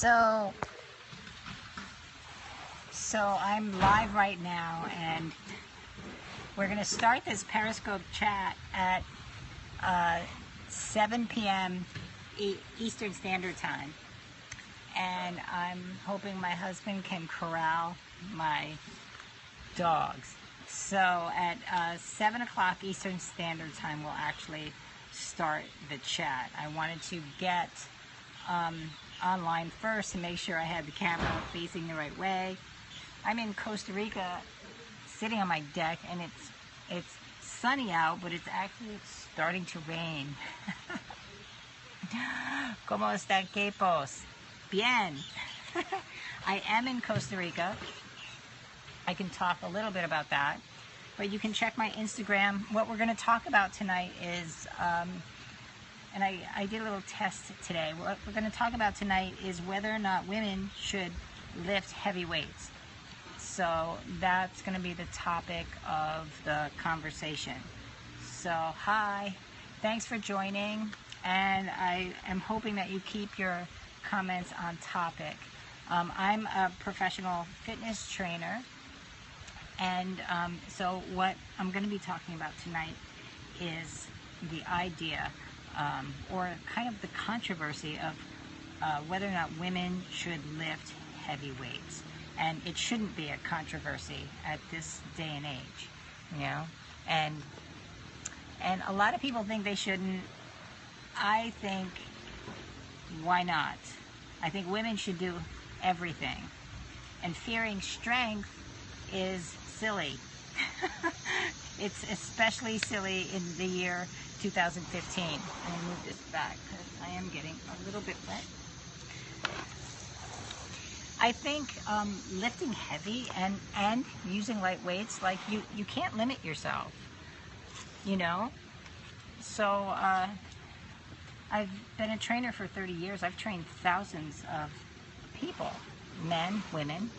So I'm live right now, and we're going to start this Periscope chat at 7 p.m. Eastern Standard Time. And I'm hoping my husband can corral my dogs. So at 7 o'clock Eastern Standard Time, we'll actually start the chat. I wanted to get online first to make sure I had the camera facing the right way. I'm in Costa Rica, sitting on my deck, and it's sunny out, but it's actually starting to rain. ¿Cómo están, quepos? Bien. I am in Costa Rica. I can talk a little bit about that, but you can check my Instagram. What we're going to talk about tonight is, and I did a little test today. What we're going to talk about tonight is whether or not women should lift heavy weights. So that's going to be the topic of the conversation. So hi, thanks for joining, and I am hoping that you keep your comments on topic. I'm a professional fitness trainer, and so what I'm going to be talking about tonight is the idea or kind of the controversy of whether or not women should lift heavy weights. And it shouldn't be a controversy at this day and age, you know. And a lot of people think they shouldn't. I think, why not? I think women should do everything. And fearing strength is silly. It's especially silly in the year 2015. I'm gonna move this back because I am getting a little bit wet. I think lifting heavy and using light weights, like you can't limit yourself, you know? So I've been a trainer for 30 years. I've trained thousands of people, men, women.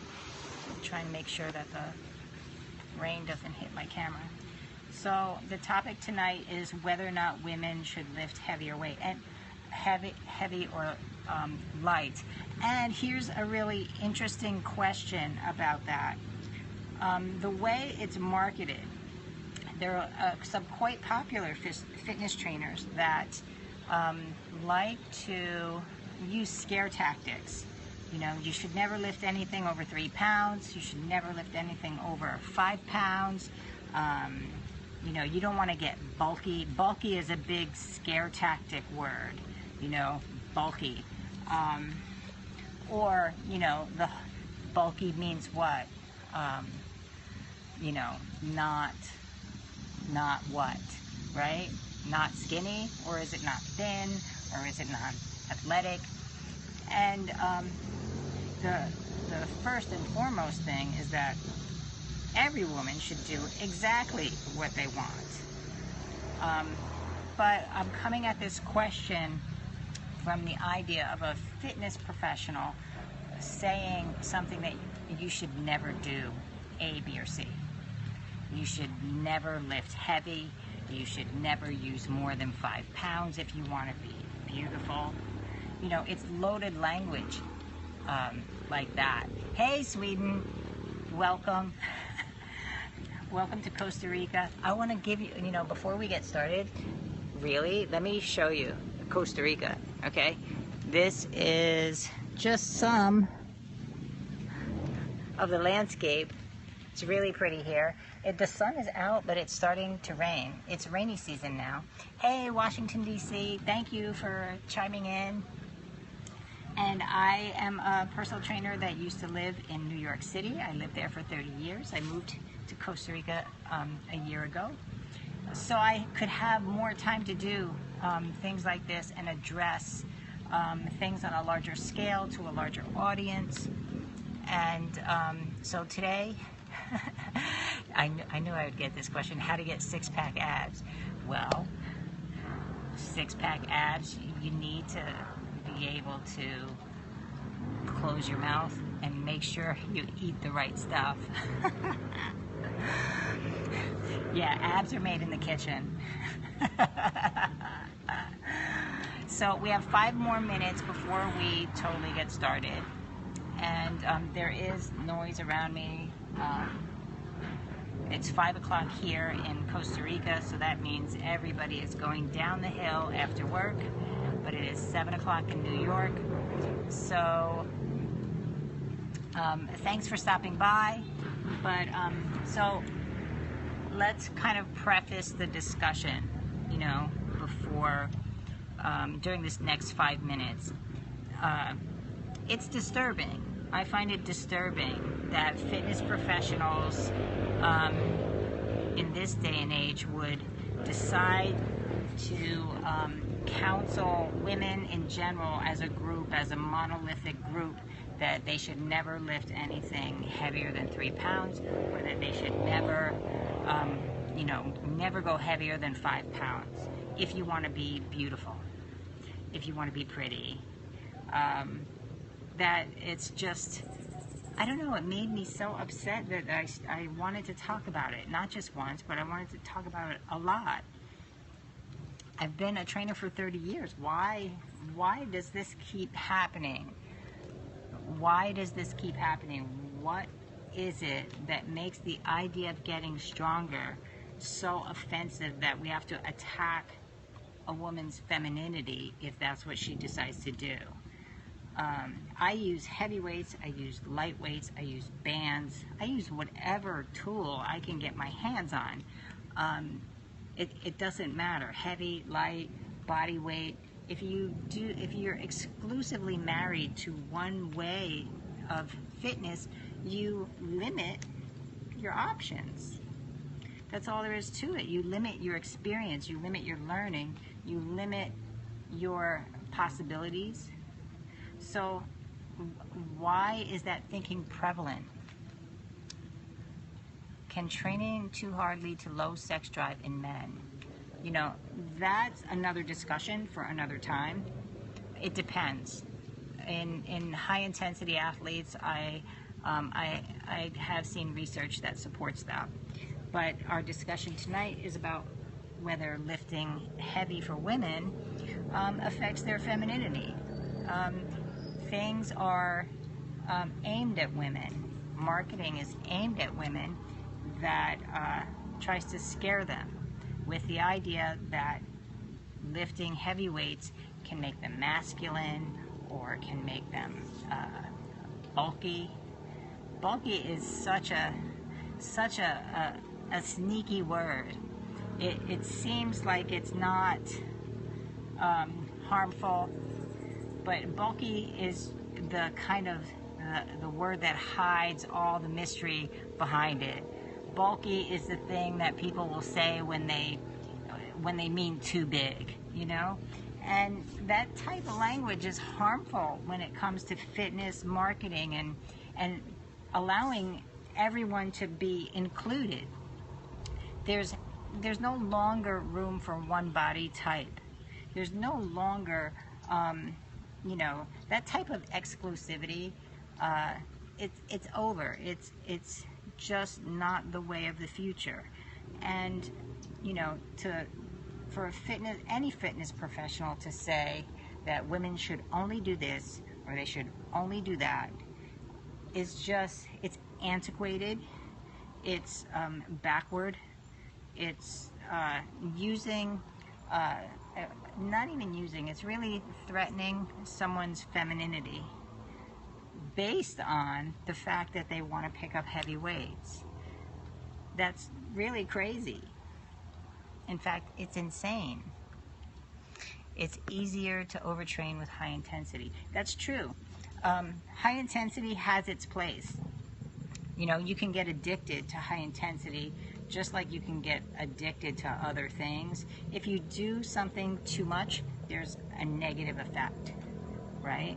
I'm trying to make sure that the rain doesn't hit my camera. So the topic tonight is whether or not women should lift heavier weight, and heavy or light. And here's a really interesting question about that. The way it's marketed, there are some quite popular fitness trainers that like to use scare tactics. You know, you should never lift anything over 3 pounds. You should never lift anything over 5 pounds. You know, you don't want to get bulky. Bulky is a big scare tactic word, you know, bulky. Or, you know, the bulky means what? You know, not what, right? Not skinny, or is it not thin, or is it not athletic? And the first and foremost thing is that every woman should do exactly what they want. But I'm coming at this question from the idea of a fitness professional saying something that you should never do, A, B, or C. You should never lift heavy. You should never use more than 5 pounds if you want to be beautiful. You know, it's loaded language like that. Hey, Sweden, welcome. Welcome to Costa Rica. I want to give you, you know, before we get started, really, let me show you Costa Rica, okay? This is just some of the landscape. It's really pretty here. The sun is out, but it's starting to rain. It's rainy season now. Hey, Washington, D.C., thank you for chiming in. And I am a personal trainer that used to live in New York City. I lived there for 30 years. I moved to Costa Rica a year ago. So I could have more time to do things like this and address things on a larger scale to a larger audience. And so today, I knew I would get this question, how to get six-pack abs. Well, six-pack abs, you need to be able to close your mouth and make sure you eat the right stuff. Yeah, abs are made in the kitchen. So we have 5 more minutes before we totally get started. And there is noise around me. It's 5 o'clock here in Costa Rica, so that means everybody is going down the hill after work. But it is 7 o'clock in New York. So thanks for stopping by. But so let's kind of preface the discussion, you know, before during this next 5 minutes. It's disturbing. I find it disturbing that fitness professionals in this day and age would decide to counsel women in general as a group, as a monolithic group, that they should never lift anything heavier than 3 pounds, or that they should never, you know, never go heavier than 5 pounds if you want to be beautiful, if you want to be pretty. That it's just, I don't know, it made me so upset that I wanted to talk about it, not just once, but I wanted to talk about it a lot. I've been a trainer for 30 years. Why does this keep happening? Why does this keep happening? What is it that makes the idea of getting stronger so offensive that we have to attack a woman's femininity if that's what she decides to do? I use heavy weights, I use light weights, I use bands, I use whatever tool I can get my hands on. It doesn't matter, heavy, light, body weight. If you're exclusively married to one way of fitness, you limit your options. That's all there is to it. You limit your experience, you limit your learning, you limit your possibilities. So why is that thinking prevalent? Can training too hard lead to low sex drive in men? You know, that's another discussion for another time. It depends. In high intensity athletes, I have seen research that supports that. But our discussion tonight is about whether lifting heavy for women affects their femininity. Things are aimed at women. Marketing is aimed at women that tries to scare them with the idea that lifting heavy weights can make them masculine or can make them bulky. Bulky is such a sneaky word. It seems like it's not harmful, but bulky is the kind of the word that hides all the mystery behind it. Bulky is the thing that people will say when they mean too big, you know? And that type of language is harmful when it comes to fitness marketing and allowing everyone to be included. There's no longer room for one body type. There's no longer you know, that type of exclusivity, it's over. It's just not the way of the future. And, you know, for any fitness professional to say that women should only do this or they should only do that is just, it's antiquated, it's backward, it's it's really threatening someone's femininity based on the fact that they want to pick up heavy weights. That's really crazy. In fact, it's insane. It's easier to overtrain with high intensity. That's true. High intensity has its place. You know, you can get addicted to high intensity just like you can get addicted to other things. If you do something too much, there's a negative effect, right?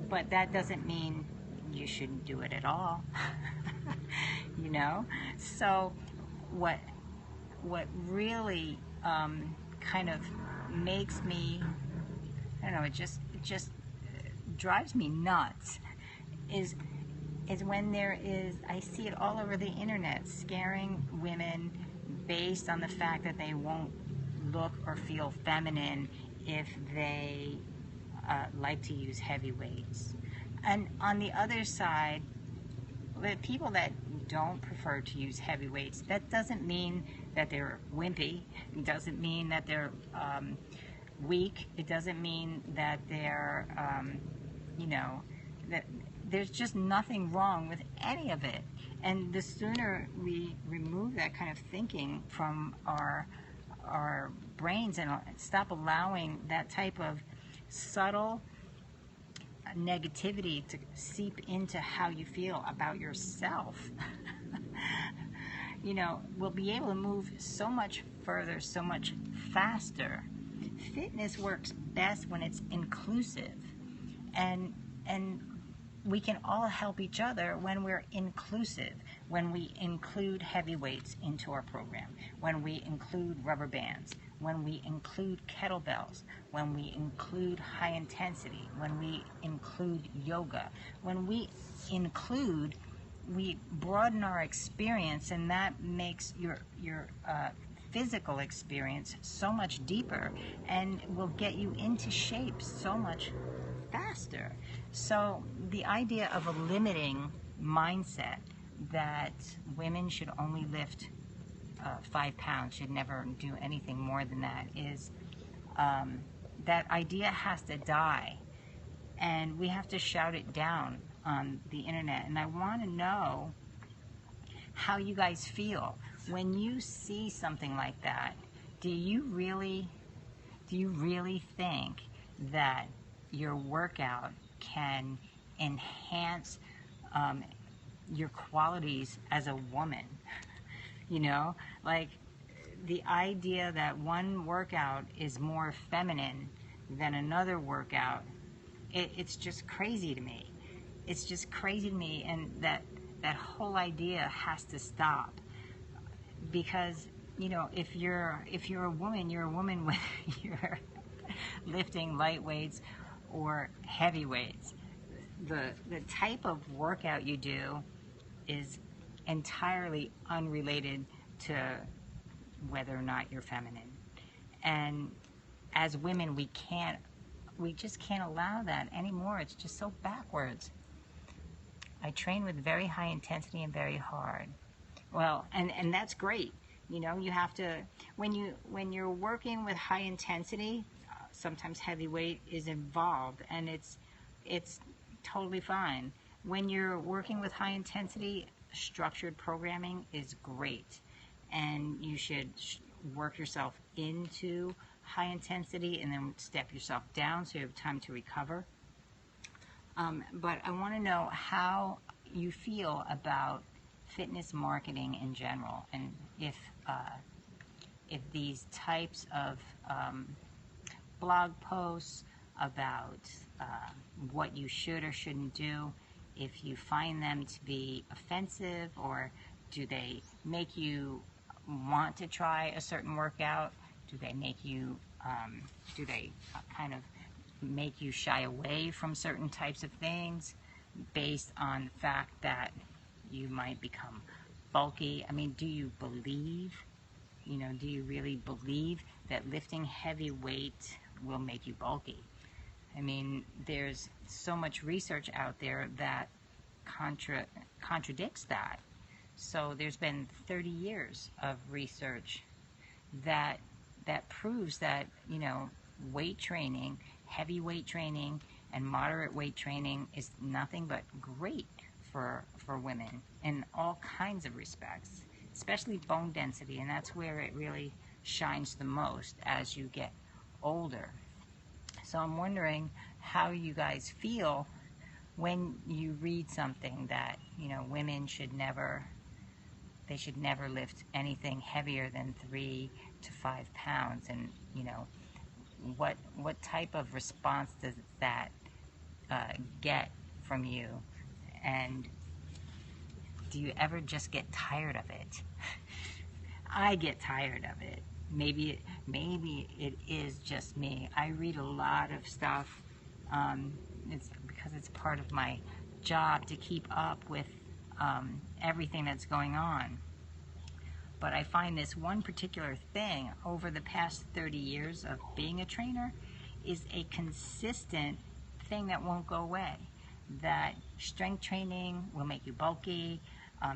But that doesn't mean you shouldn't do it at all. You know? So what really kind of makes me, I don't know, it just drives me nuts is when I see it all over the internet, scaring women based on the fact that they won't look or feel feminine if they like to use heavy weights. And on the other side, the people that don't prefer to use heavy weights, that doesn't mean that they're wimpy. It doesn't mean that they're weak. It doesn't mean that they're, that there's just nothing wrong with any of it. And the sooner we remove that kind of thinking from our brains and stop allowing that type of subtle negativity to seep into how you feel about yourself, we'll be able to move so much further, so much faster. Fitness works best when it's inclusive, and we can all help each other when we're inclusive, when we include heavy weights into our program, when we include rubber bands, when we include kettlebells, when we include high intensity, when we include yoga. When we include, we broaden our experience, and that makes your physical experience so much deeper and will get you into shape so much faster. So the idea of a limiting mindset that women should only lift 5 pounds, should never do anything more than that, is that idea has to die, and we have to shout it down on the internet. And I want to know how you guys feel when you see something like that. Do you really think that your workout can enhance your qualities as a woman? Like the idea that one workout is more feminine than another workout, it's just crazy to me. It's just crazy to me, and that whole idea has to stop. Because if you're a woman, you're a woman whether you're lifting light weights or heavy weights. The type of workout you do is entirely unrelated to whether or not you're feminine. And as women, we just can't allow that anymore. It's just so backwards. I train with very high intensity and very hard. Well, and that's great. You have to, when you're working with high intensity, sometimes heavy weight is involved, and it's totally fine. When you're working with high intensity, structured programming is great, and you should work yourself into high intensity and then step yourself down so you have time to recover. But I want to know how you feel about fitness marketing in general, and if these types of blog posts about what you should or shouldn't do, if you find them to be offensive, or do they make you want to try a certain workout? Do they make you kind of make you shy away from certain types of things based on the fact that you might become bulky? I mean, do you believe, do you really believe that lifting heavy weight will make you bulky? I mean, there's so much research out there that contradicts that. So there's been 30 years of research that proves that, weight training, heavy weight training, and moderate weight training is nothing but great for women in all kinds of respects, especially bone density, and that's where it really shines the most as you get older. So I'm wondering how you guys feel when you read something that, women should never lift anything heavier than 3 to 5 pounds, and what type of response does that get from you, and do you ever just get tired of it? I get tired of it. Maybe it is just me. I read a lot of stuff. It's because it's part of my job to keep up with everything that's going on. but I find this one particular thing over the past 30 years of being a trainer is a consistent thing that won't go away. That strength training will make you bulky,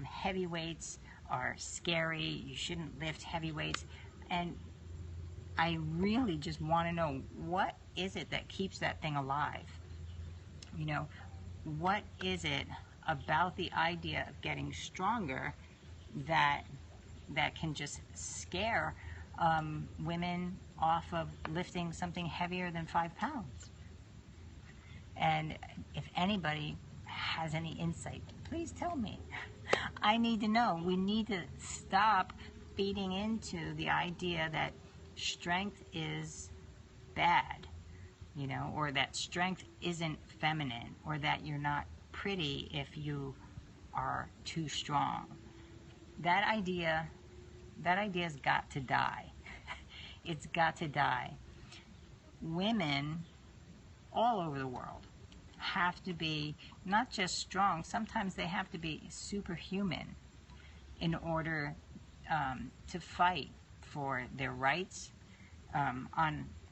heavy weights are scary, you shouldn't lift heavy weights, and I really just want to know, what is it that keeps that thing alive? You know, what is it about the idea of getting stronger that can just scare women off of lifting something heavier than 5 pounds? And if anybody has any insight, please tell me. I need to know. We need to stop feeding into the idea that strength is bad, you know, or that strength isn't feminine, or that you're not pretty if you are too strong. That idea's got to die. It's got to die. Women all over the world have to be not just strong, sometimes they have to be superhuman in order to fight for their rights.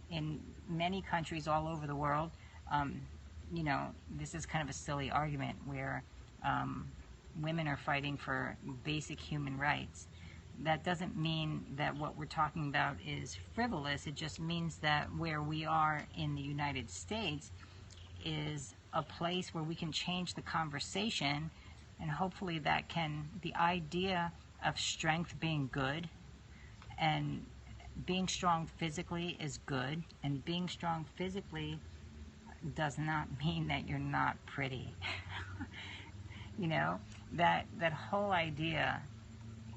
In many countries all over the world, you know, this is kind of a silly argument where women are fighting for basic human rights. That doesn't mean that what we're talking about is frivolous. It just means that where we are in the United States is a place where we can change the conversation, and hopefully that can, the idea of strength being good, and being strong physically is good, and being strong physically does not mean that you're not pretty. You know, that whole idea,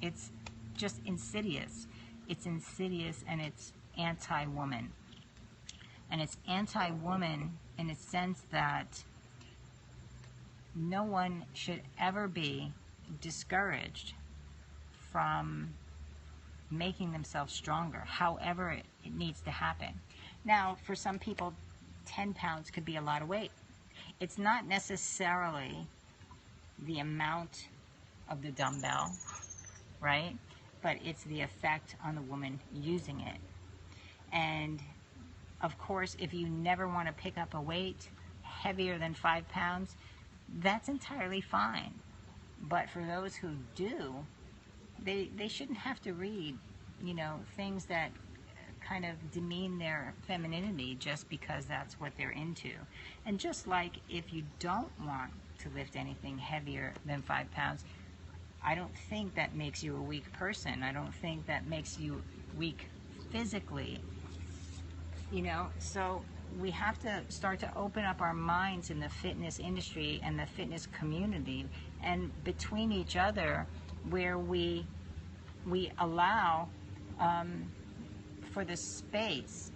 it's just insidious. It's insidious, and it's anti-woman. And it's anti-woman in a sense that no one should ever be discouraged from making themselves stronger, however it needs to happen. Now, for some people, 10 pounds could be a lot of weight. It's not necessarily the amount of the dumbbell, right? But it's the effect on the woman using it. And of course, if you never want to pick up a weight heavier than 5 pounds, that's entirely fine. But for those who do, they shouldn't have to read, you know, things that kind of demean their femininity just because that's what they're into. And just like if you don't want to lift anything heavier than 5 pounds, I don't think that makes you a weak person. I don't think that makes you weak physically. You know, so we have to start to open up our minds in the fitness industry and the fitness community, and between each other, where we allow for the space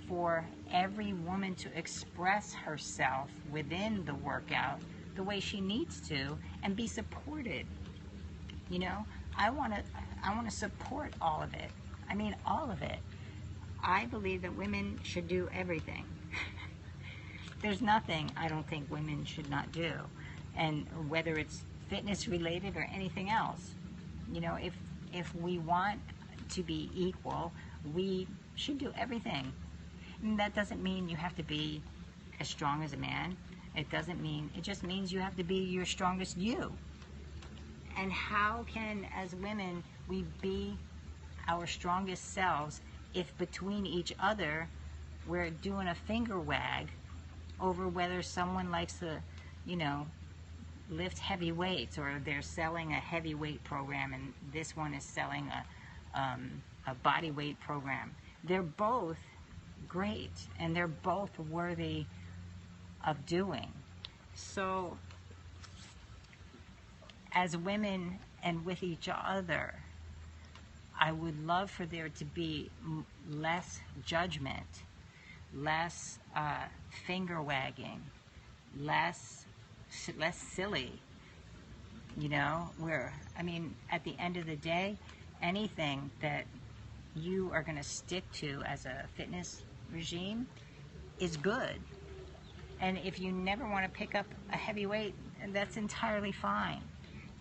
for every woman to express herself within the workout the way she needs to and be supported. You know, I want to support all of it. I mean, all of it. I believe that women should do everything. There's nothing I don't think women should not do. And whether it's fitness related or anything else, you know, if we want to be equal, we should do everything. And that doesn't mean you have to be as strong as a man. It just means you have to be your strongest you. And how can, as women, we be our strongest selves if between each other we're doing a finger wag over whether someone likes to, you know, lift heavy weights, or they're selling a heavy weight program and this one is selling a body weight program. They're both great and they're both worthy of doing. So as women and with each other, I would love for there to be less judgment, less finger wagging, less silly, you know, where, I mean, at the end of the day, anything that you are going to stick to as a fitness regime is good. And if you never want to pick up a heavy weight, that's entirely fine.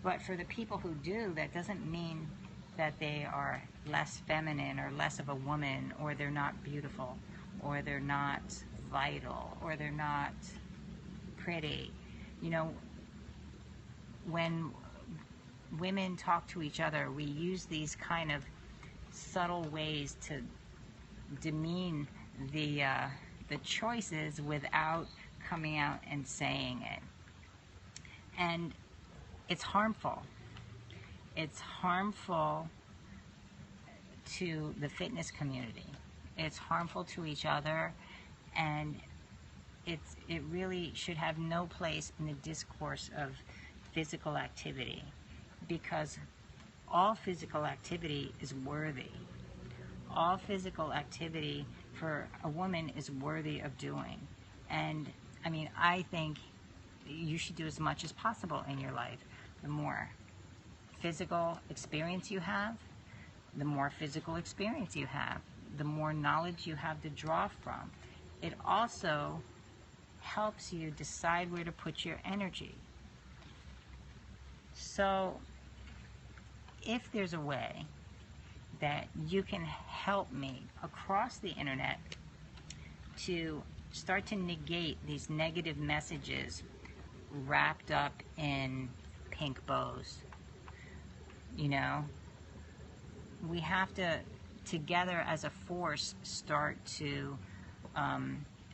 But for the people who do, that doesn't mean that they are less feminine or less of a woman, or they're not beautiful, or they're not vital, or they're not pretty. You know, when women talk to each other, we use these kind of subtle ways to demean the choices without coming out and saying it. And it's harmful. It's harmful to the fitness community. It's harmful to each other, and it really should have no place in the discourse of physical activity, because all physical activity is worthy. All physical activity for a woman is worthy of doing. And I mean, I think you should do as much as possible in your life. The more physical experience you have, the more physical experience you have, the more knowledge you have to draw from. It also helps you decide where to put your energy. So if there's a way that you can help me across the internet to start to negate these negative messages wrapped up in pink bows, you know, we have to, together as a force, start to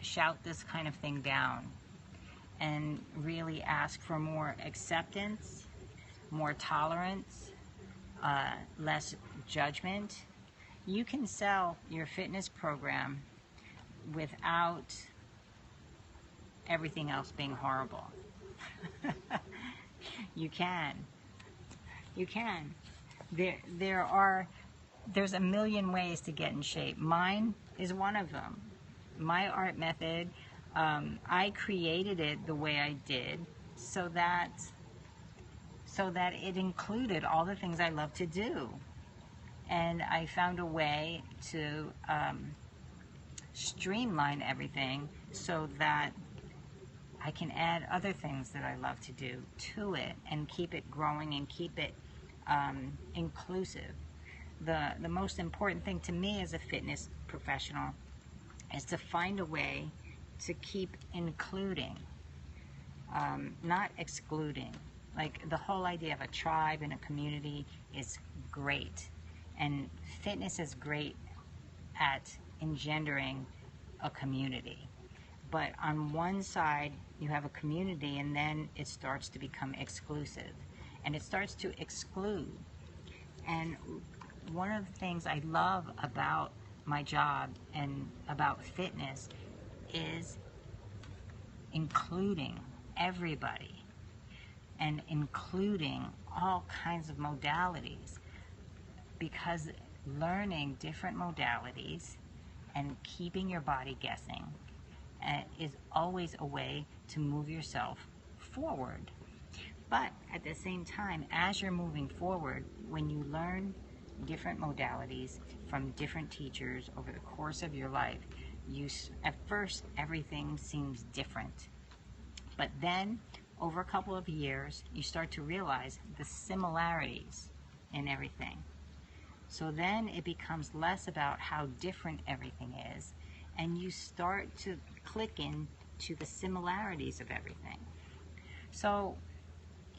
shout this kind of thing down and really ask for more acceptance, more tolerance, less judgment. You can sell your fitness program without everything else being horrible. You can. You can. There's a million ways to get in shape. Mine is one of them. My art method, I created it the way I did so that it included all the things I love to do. And I found a way to streamline everything so that I can add other things that I love to do to it and keep it growing and keep it inclusive. The most important thing to me as a fitness professional is to find a way to keep including, not excluding. Like, the whole idea of a tribe and a community is great, and fitness is great at engendering a community. But on one side you have a community, and then it starts to become exclusive, and it starts to exclude. And one of the things I love about my job and about fitness is including everybody and including all kinds of modalities, because learning different modalities and keeping your body guessing is always a way to move yourself forward. But at the same time, as you're moving forward, when you learn different modalities from different teachers over the course of your life, at first everything seems different. But then, over a couple of years, you start to realize the similarities in everything. So then it becomes less about how different everything is, and you start to click into the similarities of everything. So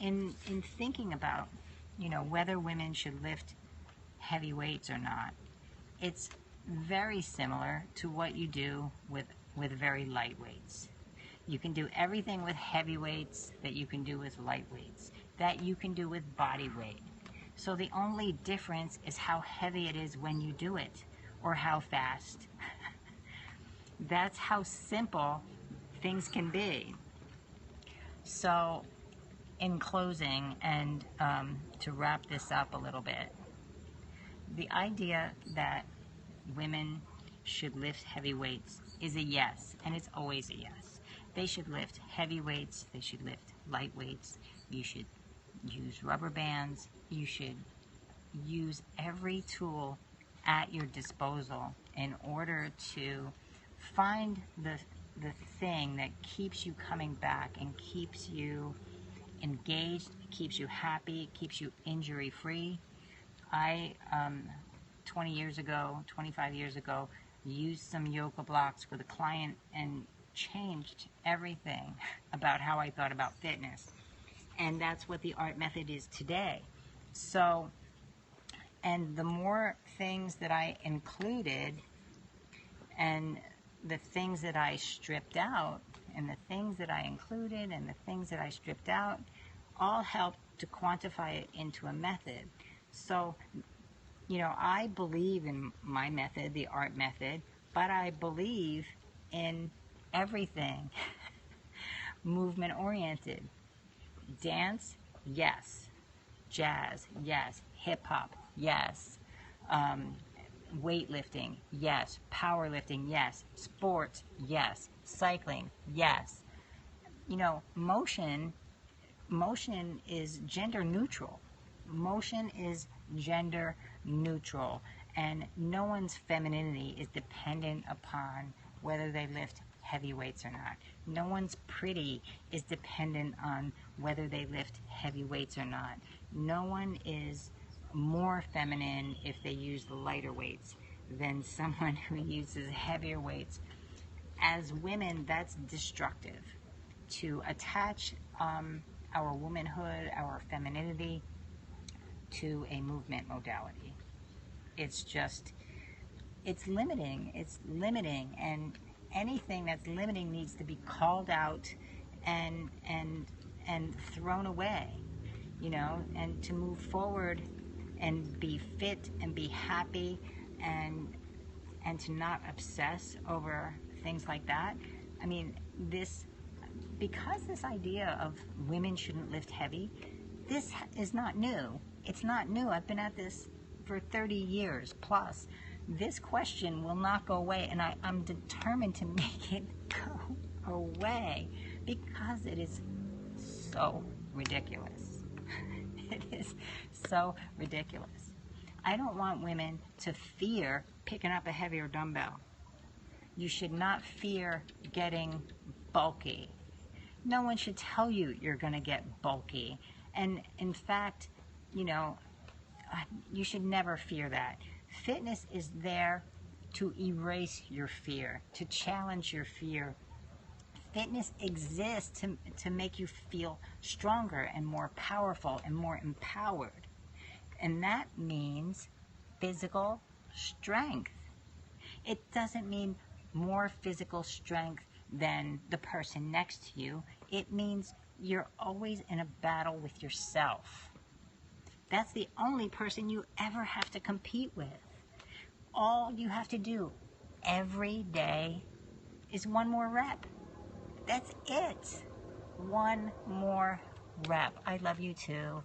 in thinking about, you know, whether women should lift heavy weights or not, it's very similar to what you do with very light weights. You can do everything with heavy weights that you can do with light weights, that you can do with body weight. So the only difference is how heavy it is when you do it, or how fast. That's how simple things can be. So in closing, and to wrap this up a little bit, the idea that women should lift heavy weights is a yes, and it's always a yes. They should lift heavy weights, they should lift light weights, you should use rubber bands, you should use every tool at your disposal in order to find the thing that keeps you coming back and keeps you engaged, keeps you happy, keeps you injury-free. I 20 years ago, 25 years ago, used some yoga blocks with a client and changed everything about how I thought about fitness. And that's what the art method is today. So, and the more things that I included and the things that I stripped out, and the things that I included and the things that I stripped out, all helped to quantify it into a method. So, you know, I believe in my method, the art method, but I believe in everything movement oriented. Dance, yes. Jazz, yes. Hip hop, yes. Weightlifting, yes. Powerlifting, yes. Sports, yes. Cycling, yes. You know, motion is gender neutral. Motion is gender neutral, and no one's femininity is dependent upon whether they lift heavy weights or not. No one's pretty is dependent on whether they lift heavy weights or not. No one is more feminine if they use lighter weights than someone who uses heavier weights. As women, that's destructive. To attach our womanhood, our femininity to a movement modality, it's limiting. It's limiting, and anything that's limiting needs to be called out and thrown away, you know, and to move forward and be fit and be happy and to not obsess over things like that. I mean, because this idea of women shouldn't lift heavy, this is not new. It's not new. I've been at this for 30 years plus. This question will not go away, and I'm determined to make it go away because it is so ridiculous. It is so ridiculous. I don't want women to fear picking up a heavier dumbbell. You should not fear getting bulky. No one should tell you you're going to get bulky. And in fact, you know, you should never fear that. Fitness is there to erase your fear, to challenge your fear. Fitness exists to make you feel stronger and more powerful and more empowered. And that means physical strength. It doesn't mean more physical strength than the person next to you. It means you're always in a battle with yourself. That's the only person you ever have to compete with. All you have to do every day is one more rep. That's it. One more rep. I love you too.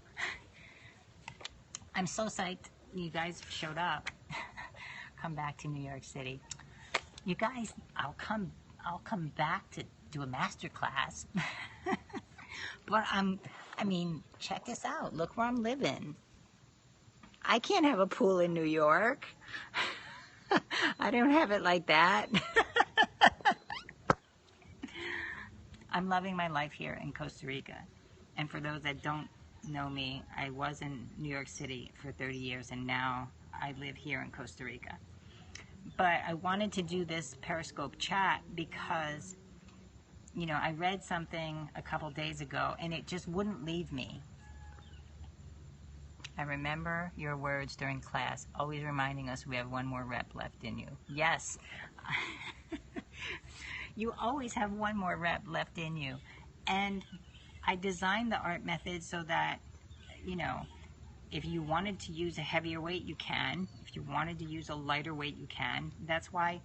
I'm so psyched you guys showed up. Come back to New York City. You guys, I'll come back to do a master class. But I mean, check this out. Look where I'm living. I can't have a pool in New York. I don't have it like that. I'm loving my life here in Costa Rica. And for those that don't know me, I was in New York City for 30 years, and now I live here in Costa Rica. But I wanted to do this Periscope chat because, you know, I read something a couple days ago and it just wouldn't leave me. I remember your words during class, always reminding us we have one more rep left in you. Yes. You always have one more rep left in you. And I designed the art method so that, you know, if you wanted to use a heavier weight, you can. If you wanted to use a lighter weight, you can. That's why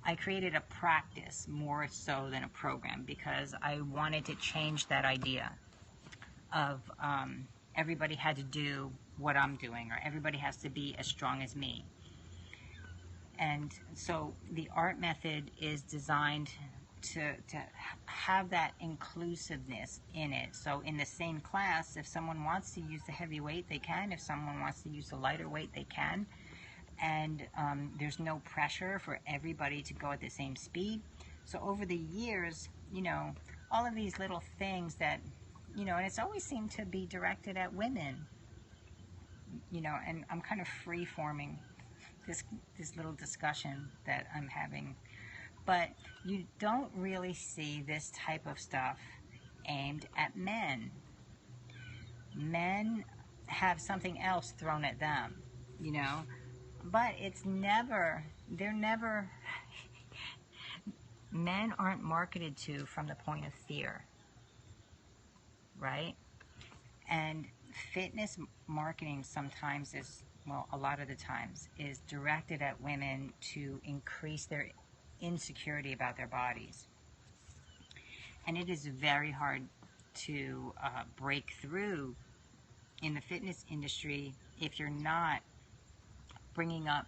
I created a practice more so than a program, because I wanted to change that idea of everybody had to do what I'm doing, or everybody has to be as strong as me. And so the art method is designed to have that inclusiveness in it. So in the same class, if someone wants to use the heavy weight, they can. If someone wants to use the lighter weight, they can. And there's no pressure for everybody to go at the same speed. So over the years, you know, all of these little things that, you know, and it's always seemed to be directed at women. and I'm kind of free forming this little discussion that I'm having, but you don't really see this type of stuff aimed at men. Men have something else thrown at them, but they're never, men aren't marketed to from the point of fear, right? And fitness marketing sometimes is, well, a lot of the times, is directed at women to increase their insecurity about their bodies. And it is very hard to break through in the fitness industry if you're not bringing up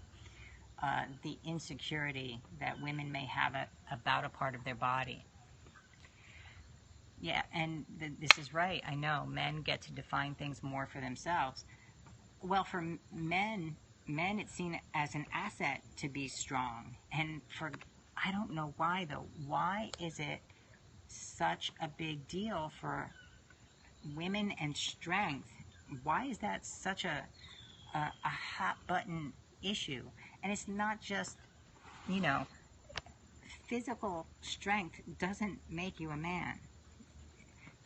the insecurity that women may have about a part of their body. Yeah, and this is right. I know men get to define things more for themselves. Well, for men, it's seen as an asset to be strong. And I don't know why though. Why is it such a big deal for women and strength? Why is that such a hot button issue? And it's not just, physical strength doesn't make you a man.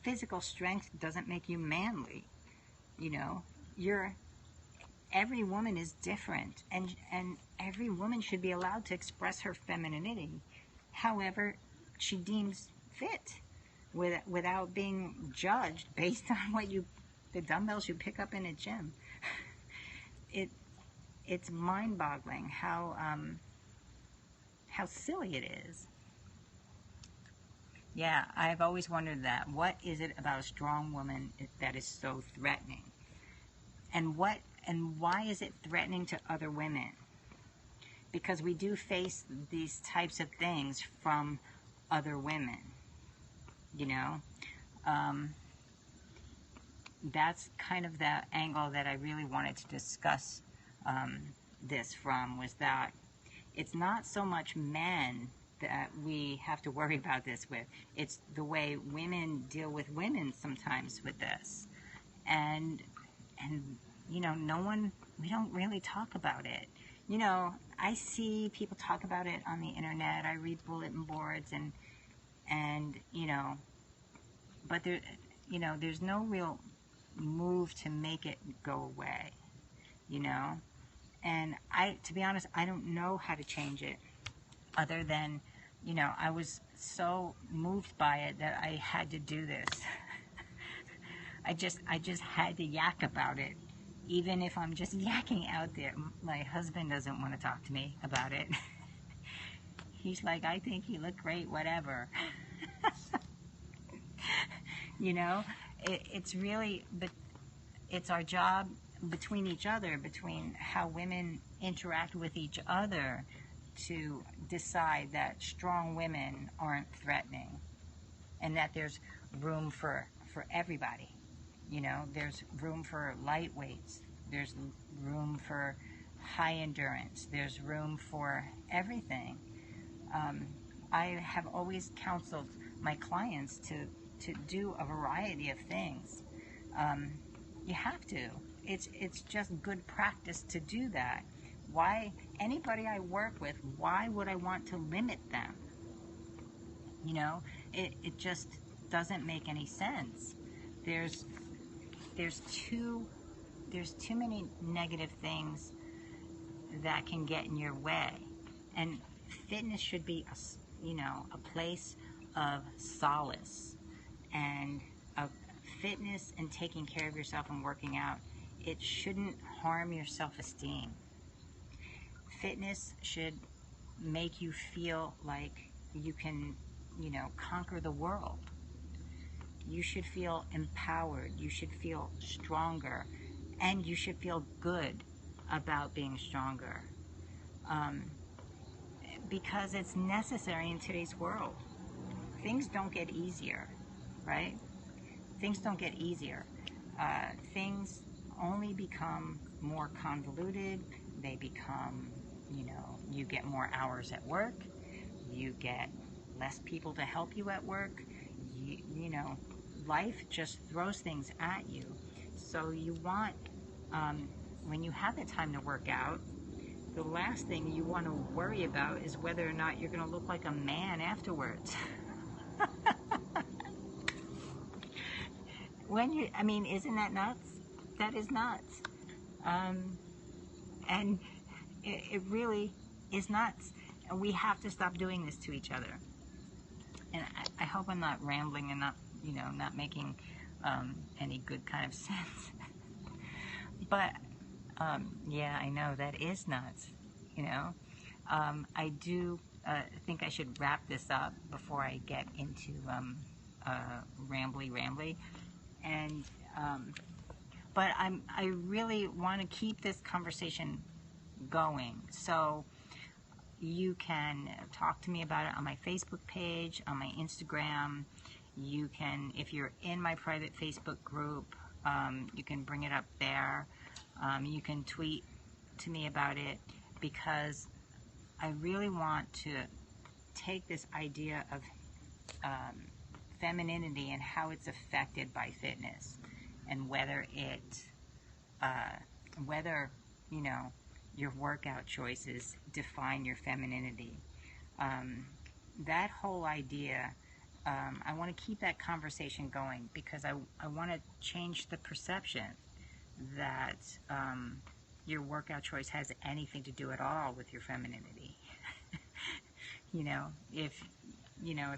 Physical strength doesn't make you manly. Every woman is different, and every woman should be allowed to express her femininity however she deems fit, without being judged based on the dumbbells you pick up in a gym. It's mind-boggling how silly it is. Yeah, I've always wondered that. What is it about a strong woman that is so threatening? And why is it threatening to other women? Because we do face these types of things from other women, that's kind of the angle that I really wanted to discuss this from, was that it's not so much men that we have to worry about this with. It's the way women deal with women sometimes with this. And we don't really talk about it. I see people talk about it on the internet. I read bulletin boards and but there's no real move to make it go away, and to be honest, I don't know how to change it, other than, I was so moved by it that I had to do this. I just had to yak about it, even if I'm just yakking out there. My husband doesn't want to talk to me about it. He's like, I think you look great, whatever. It's really, but it's our job between each other, between how women interact with each other, to decide that strong women aren't threatening, and that there's room for everybody. There's room for lightweights, there's room for high endurance, there's room for everything. I have always counseled my clients to do a variety of things. You have to. It's just good practice to do that. Why, anybody I work with, why would I want to limit them? It just doesn't make any sense. There's too many negative things that can get in your way, and fitness should be a place of solace, and of fitness and taking care of yourself and working out. It shouldn't harm your self-esteem. Fitness should make you feel like you can, conquer the world. You should feel empowered. You should feel stronger. And you should feel good about being stronger. Because it's necessary in today's world. Things don't get easier, right? Things don't get easier. Things only become more convoluted. They become, you get more hours at work. You get less people to help you at work. Life just throws things at you. So you want when you have the time to work out, the last thing you want to worry about is whether or not you're going to look like a man afterwards. I mean, isn't that nuts? That is nuts. And it really is nuts. And we have to stop doing this to each other. And I hope I'm not rambling and not making any good kind of sense. But yeah, I know that is nuts. I do think I should wrap this up before I get into rambly. And but I really want to keep this conversation going. So you can talk to me about it on my Facebook page, on my Instagram. You can, if you're in my private Facebook group, you can bring it up there. You can tweet to me about it, because I really want to take this idea of femininity and how it's affected by fitness, and whether your workout choices define your femininity. That whole idea, I want to keep that conversation going, because I want to change the perception that your workout choice has anything to do at all with your femininity. If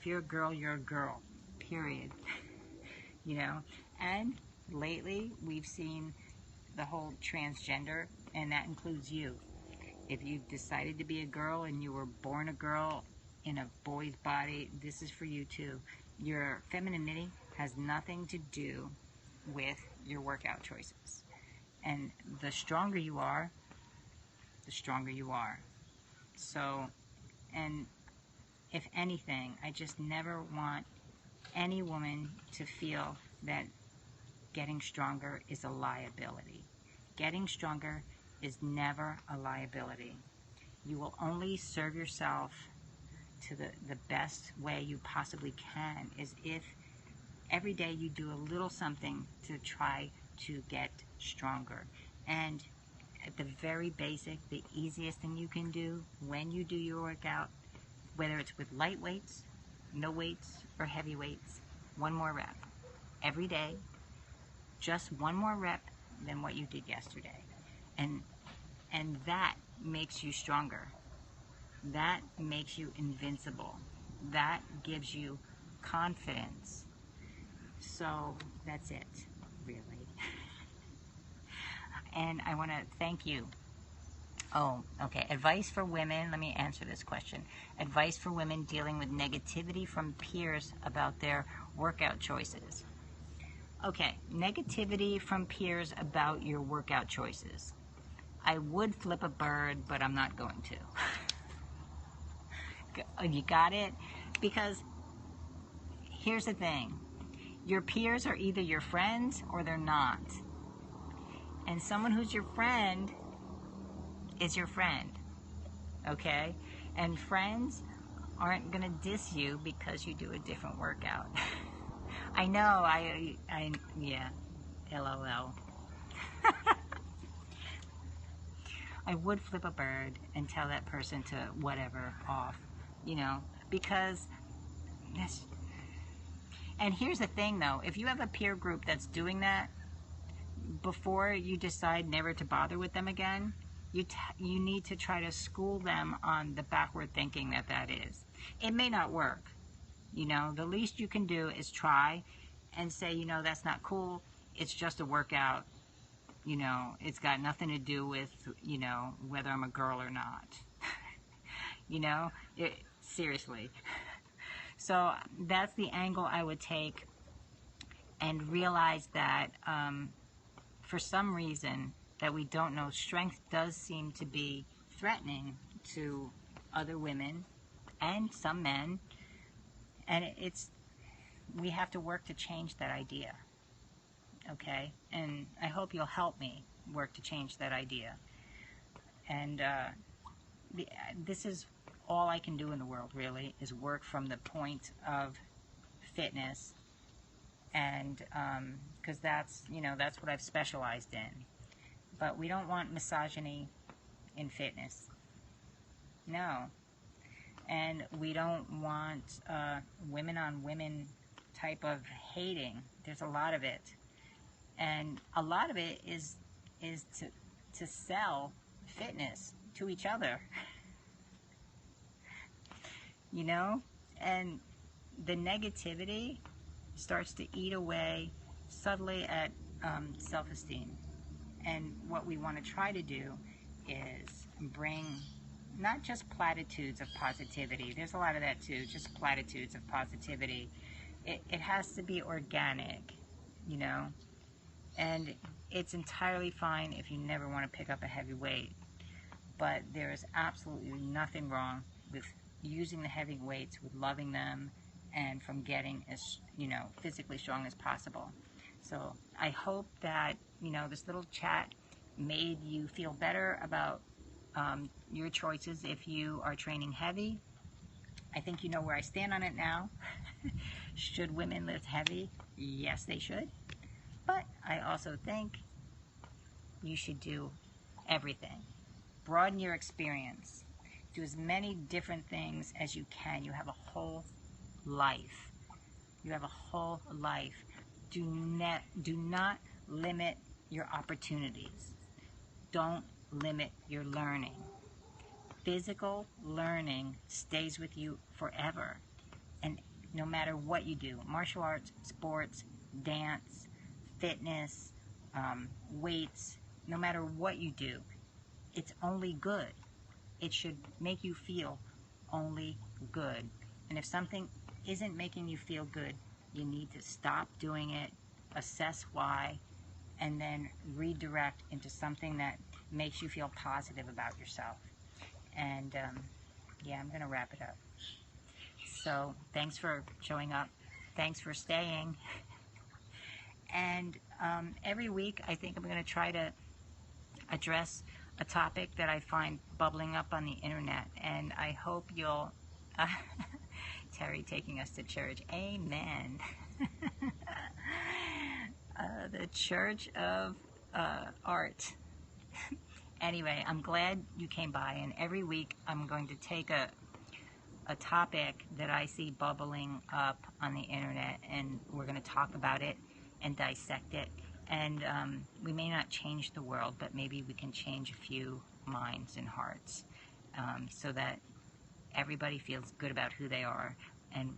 you're a girl, you're a girl, period. And lately we've seen the whole transgender, and that includes you. If you've decided to be a girl and you were born a girl in a boy's body, this is for you too. Your femininity has nothing to do with your workout choices. And the stronger you are, the stronger you are. So, and if anything, I just never want any woman to feel that getting stronger is a liability. Getting stronger is never a liability. You will only serve yourself to the best way you possibly can, is if every day you do a little something to try to get stronger. And at the very basic, the easiest thing you can do when you do your workout, whether it's with light weights, no weights, or heavy weights, one more rep. Every day, just one more rep than what you did yesterday. And that makes you stronger. That makes you invincible. That gives you confidence. So that's it, really. And I want to thank you. Oh, okay. Advice for women. Let me answer this question. Advice for women dealing with negativity from peers about their workout choices. Okay, negativity from peers about your workout choices. I would flip a bird, but I'm not going to. You got it? Because here's the thing. Your peers are either your friends or they're not. And someone who's your friend is your friend. Okay? And friends aren't going to diss you because you do a different workout. I know, yeah, LOL. I would flip a bird and tell that person to whatever off, because and here's the thing though, if you have a peer group that's doing that, before you decide never to bother with them again, you need to try to school them on the backward thinking that is. It may not work. The least you can do is try and say, that's not cool. It's just a workout. It's got nothing to do with, whether I'm a girl or not. Seriously. So that's the angle I would take, and realize that for some reason that we don't know, strength does seem to be threatening to other women and some men. And we have to work to change that idea, okay? And I hope you'll help me work to change that idea. And this is all I can do in the world, really, is work from the point of fitness, and because that's what I've specialized in. But we don't want misogyny in fitness. No. And we don't want women on women type of hating. There's a lot of it. And a lot of it is to sell fitness to each other. You know? And the negativity starts to eat away subtly at self-esteem. And what we want to try to do is bring not just platitudes of positivity. There's a lot of that too, just platitudes of positivity. It has to be organic, you know? And it's entirely fine if you never want to pick up a heavy weight. But there is absolutely nothing wrong with using the heavy weights, with loving them, and from getting as, you know, physically strong as possible. So I hope that, you know, this little chat made you feel better about your choices if you are training heavy. I think you know where I stand on it now. Should women lift heavy? Yes, they should. But I also think you should do everything. Broaden your experience. Do as many different things as you can. You have a whole life. You have a whole life. Do not limit your opportunities. Don't limit your learning. Physical learning stays with you forever. And no matter what you do, martial arts, sports, dance, fitness, weights, no matter what you do, it's only good. It should make you feel only good. And if something isn't making you feel good, you need to stop doing it, assess why, and then redirect into something that makes you feel positive about yourself. And yeah, I'm going to wrap it up. So thanks for showing up. Thanks for staying. And every week I think I'm going to try to address a topic that I find bubbling up on the internet. And I hope you'll... Terry taking us to church. Amen. The Church of Art. Anyway, I'm glad you came by, and every week I'm going to take a topic that I see bubbling up on the internet, and we're going to talk about it and dissect it. And we may not change the world, but maybe we can change a few minds and hearts so that everybody feels good about who they are, and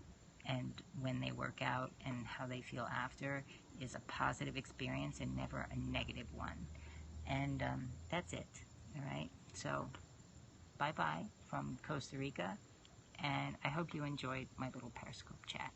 when they work out and how they feel after is a positive experience and never a negative one. And that's it. All right. So bye-bye from Costa Rica, and I hope you enjoyed my little Periscope chat.